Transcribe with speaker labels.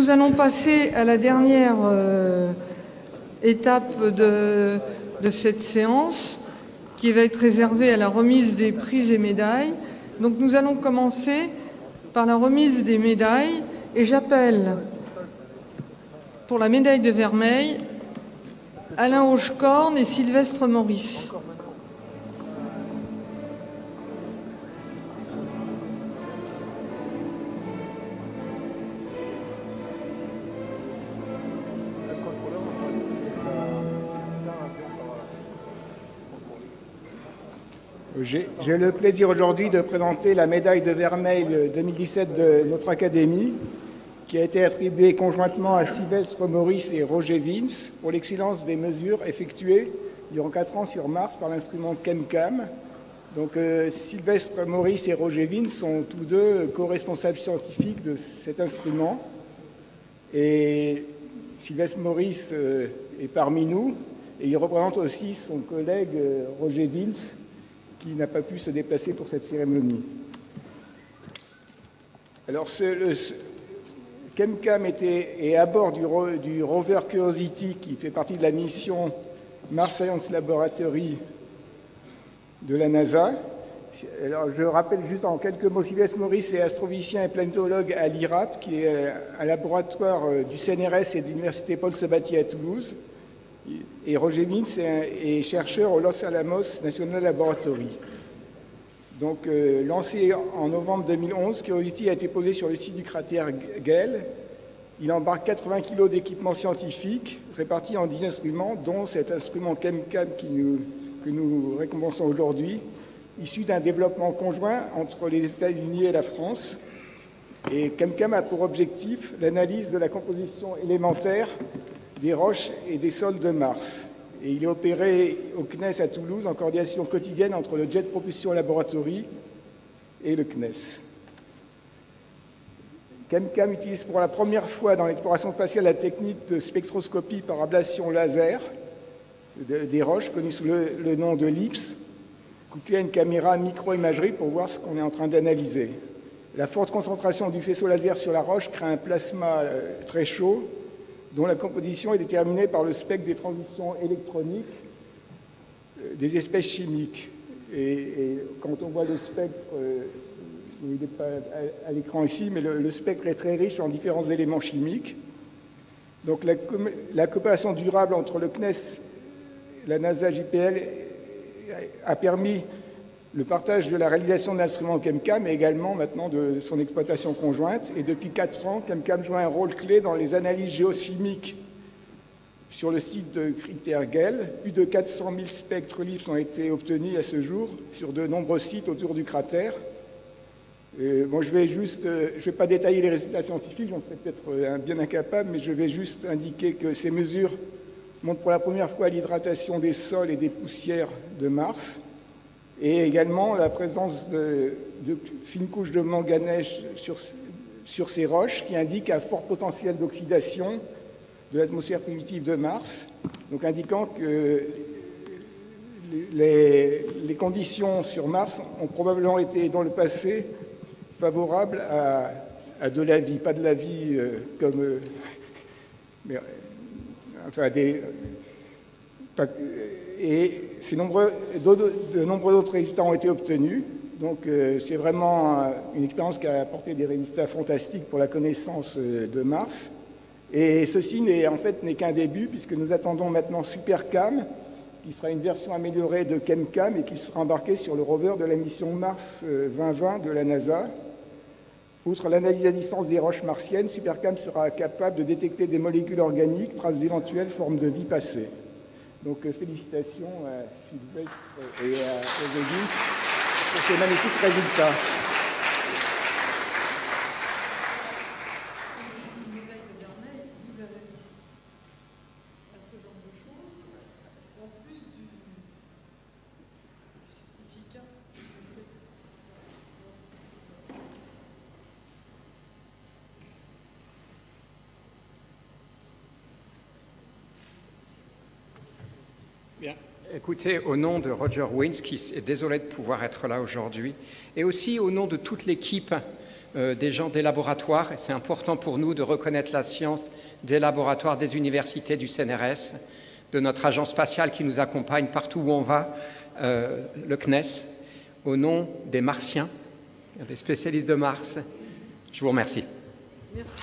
Speaker 1: nous allons passer à la dernière étape de cette séance, qui va être réservée à la remise des prix et médailles. Donc nous allons commencer par la remise des médailles, et j'appelle pour la médaille de vermeil Alain Hochecorne et Sylvestre Maurice.
Speaker 2: J'ai le plaisir aujourd'hui de présenter la médaille de vermeil 2017 de notre Académie, qui a été attribuée conjointement à Sylvestre Maurice et Roger Vince pour l'excellence des mesures effectuées durant 4 ans sur Mars par l'instrument ChemCam. Donc Sylvestre Maurice et Roger Vince sont tous deux co-responsables scientifiques de cet instrument. Et Sylvestre Maurice est parmi nous, et il représente aussi son collègue Roger Vince, qui n'a pas pu se déplacer pour cette cérémonie. Alors, ChemCam est à bord du rover Curiosity, qui fait partie de la mission Mars Science Laboratory de la NASA. Alors, je rappelle juste en quelques mots, Sylvestre Maurice est astrophysicien et planétologue à l'IRAP, qui est un laboratoire du CNRS et de l'Université Paul Sabatier à Toulouse. Et Roger Vince est chercheur au Los Alamos National Laboratory. Donc, lancé en novembre 2011, Curiosity a été posé sur le site du cratère Gale. Il embarque 80 kg d'équipements scientifiques répartis en 10 instruments, dont cet instrument ChemCam que nous récompensons aujourd'hui, issu d'un développement conjoint entre les États-Unis et la France. Et ChemCam a pour objectif l'analyse de la composition élémentaire des roches et des sols de Mars. Et il est opéré au CNES à Toulouse en coordination quotidienne entre le Jet Propulsion Laboratory et le CNES. ChemCam utilise pour la première fois dans l'exploration spatiale la technique de spectroscopie par ablation laser des roches, connue sous le nom de LIPS, couplée à une caméra micro-imagerie pour voir ce qu'on est en train d'analyser. La forte concentration du faisceau laser sur la roche crée un plasma très chaud, dont la composition est déterminée par le spectre des transitions électroniques des espèces chimiques. Et quand on voit le spectre, il n'est pas à l'écran ici, mais le spectre est très riche en différents éléments chimiques. Donc la coopération durable entre le CNES, la NASA, JPL a permis le partage de la réalisation de l'instrument ChemCam, mais également maintenant de son exploitation conjointe. Et depuis 4 ans, ChemCam joue un rôle clé dans les analyses géochimiques sur le site de cratère Gale. Plus de 400 000 spectres LIPS ont été obtenus à ce jour sur de nombreux sites autour du cratère. Bon, je vais pas détailler les résultats scientifiques, j'en serais peut-être bien incapable, mais je vais juste indiquer que ces mesures montrent pour la première fois l'hydratation des sols et des poussières de Mars, et également la présence de fines couches de manganèse sur ces roches, qui indiquent un fort potentiel d'oxydation de l'atmosphère primitive de Mars, donc indiquant que les conditions sur Mars ont probablement été dans le passé favorables à de la vie, pas de la vie comme... mais, enfin, et de nombreux autres résultats ont été obtenus. Donc c'est vraiment une expérience qui a apporté des résultats fantastiques pour la connaissance de Mars. Et ceci n'est qu'un début, puisque nous attendons maintenant SuperCam, qui sera une version améliorée de ChemCam et qui sera embarquée sur le rover de la mission Mars 2020 de la NASA. Outre l'analyse à distance des roches martiennes, SuperCam sera capable de détecter des molécules organiques, traces d'éventuelles formes de vie passées. Donc félicitations à Sylvestre et à Roger Vince pour ces magnifiques résultats.
Speaker 3: Écoutez, au nom de Roger Vince, qui est désolé de pouvoir être là aujourd'hui, et aussi au nom de toute l'équipe des gens des laboratoires, et c'est important pour nous de reconnaître la science des laboratoires des universités du CNRS, de notre agence spatiale qui nous accompagne partout où on va, le CNES, au nom des Martiens, des spécialistes de Mars. Je vous remercie.
Speaker 1: Merci.